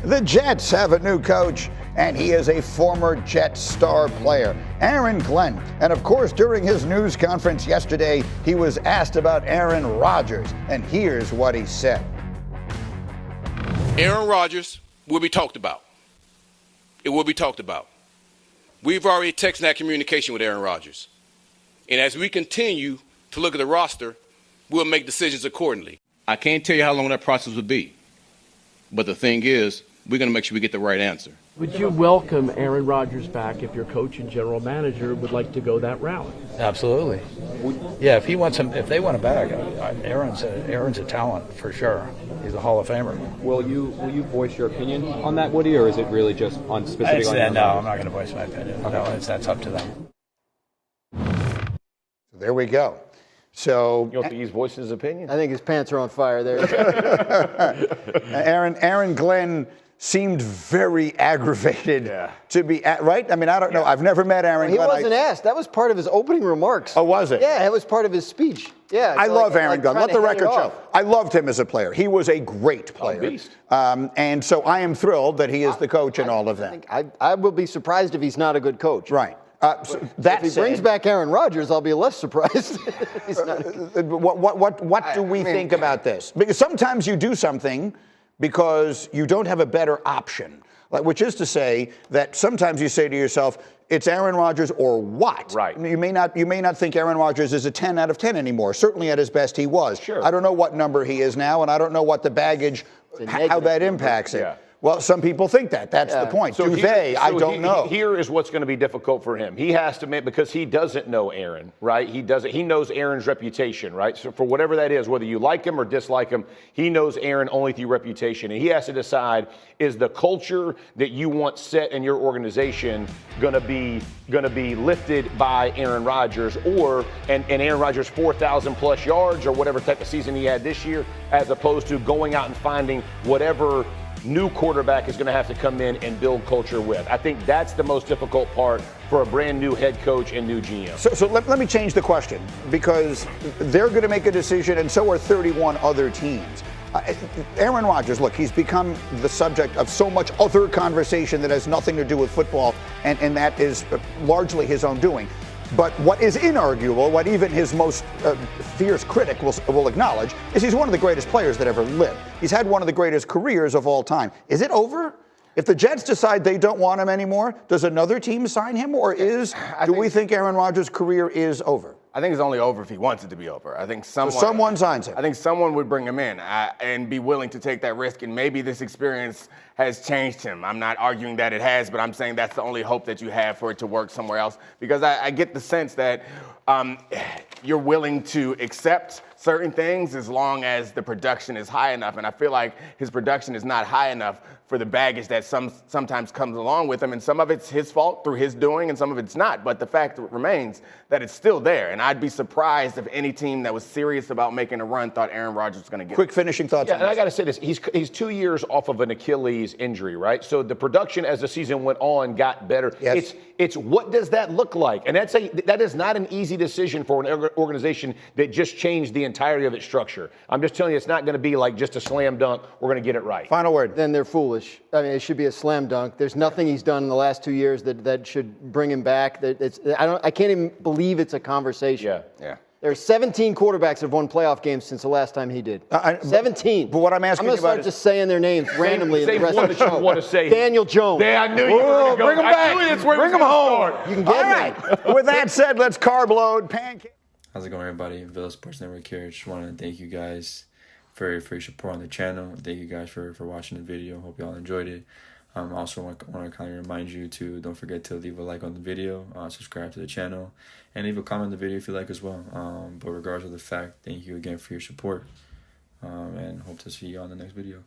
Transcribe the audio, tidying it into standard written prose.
The Jets have a new coach, and he is a former Jets star player, Aaron Glenn. And of course, during his news conference yesterday, he was asked about Aaron Rodgers, and here's what he said. Aaron Rodgers will be talked about. It will be talked about. We've already texted that communication with Aaron Rodgers. And as we continue to look at the roster, we'll make decisions accordingly. I can't tell you how long that process will be. But the thing is, we're going to make sure we get the right answer. Would you welcome Aaron Rodgers back if your coach and general manager would like to go that route? Absolutely. Yeah, if he wants him, if they want him back, Aaron's a talent for sure. He's a Hall of Famer. Will you voice your opinion on that, Woody, or is it really just on specific? No, I'm not going to voice my opinion. Okay. No, that's up to them. There we go. So you don't think he's voiced his opinion? I think his pants are on fire there. Aaron Glenn seemed very aggravated to be right. I mean, I don't know. I've never met Aaron Glenn. He wasn't asked. That was part of his opening remarks. Oh, was it? Yeah, it was part of his speech. Yeah, I love Aaron Glenn. Let the record show. I loved him as a player. He was a great player. Beast. And so I am thrilled that he is the coach and all of that. I will be surprised if he's not a good coach. Right. If he brings back Aaron Rodgers, I'll be less surprised. What do we think about this? Because sometimes you do something because you don't have a better option. Which is to say that sometimes you say to yourself, it's Aaron Rodgers or what? Right. You may not think Aaron Rodgers is a 10 out of 10 anymore. Certainly at his best he was. Sure. I don't know what number he is now, and I don't know what the baggage, how that impacts it. Yeah. Well, some people think that. That's the point. So I don't know. Here is what's going to be difficult for him. He has to make, because he doesn't know Aaron, right? He knows Aaron's reputation, right? So for whatever that is, whether you like him or dislike him, he knows Aaron only through reputation. And he has to decide, is the culture that you want set in your organization going to be lifted by Aaron Rodgers, or and Aaron Rodgers 4,000 plus yards or whatever type of season he had this year, as opposed to going out and finding whatever new quarterback is going to have to come in and build culture with. I think that's the most difficult part for a brand new head coach and new GM. So let me change the question, because they're going to make a decision, and so are 31 other teams. Aaron Rodgers, look, he's become the subject of so much other conversation that has nothing to do with football, and that is largely his own doing. But what is inarguable, what even his most fierce critic will acknowledge, is he's one of the greatest players that ever lived. He's had one of the greatest careers of all time. Is it over? If the Jets decide they don't want him anymore, does another team sign him, or do we think Aaron Rodgers' career is over? I think it's only over if he wants it to be over. I think someone signs him. I think someone would bring him in and be willing to take that risk, and maybe this experience has changed him. I'm not arguing that it has, but I'm saying that's the only hope that you have for it to work somewhere else, because I get the sense that you're willing to accept certain things as long as the production is high enough, and I feel like his production is not high enough for the baggage that sometimes comes along with him, and some of it's his fault through his doing, and some of it's not. But the fact remains that it's still there, and I'd be surprised if any team that was serious about making a run thought Aaron Rodgers was going to get Quick finishing thoughts. Yeah, and I got to say this: he's 2 years off of an Achilles injury, right? So the production as the season went on got better. Yes. It's what does that look like? And that is not an easy decision for an organization that just changed the entirety of its structure. I'm just telling you, it's not going to be like just a slam dunk. We're going to get it right. Final word. Then they're foolish. I mean, it should be a slam dunk. There's nothing he's done in the last 2 years that should bring him back. I can't even believe it's a conversation. Yeah. There are 17 quarterbacks that have won playoff games since the last time he did. 17. But what I'm asking about about is just saying their names randomly in the rest of the show. Want to say Daniel Jones. Yeah, I knew you were going to go. Bring him back. Bring him home. You can get All right. With that said, let's carb load pancake. How's it going, everybody? Villa Sports Network here. Just wanted to thank you guys for your support on the channel. Thank you guys for watching the video. Hope you all enjoyed it. Also want to kind of remind you to don't forget to leave a like on the video, subscribe to the channel, and leave a comment on the video if you like as well. But regardless of the fact, thank you again for your support, and hope to see you on the next video.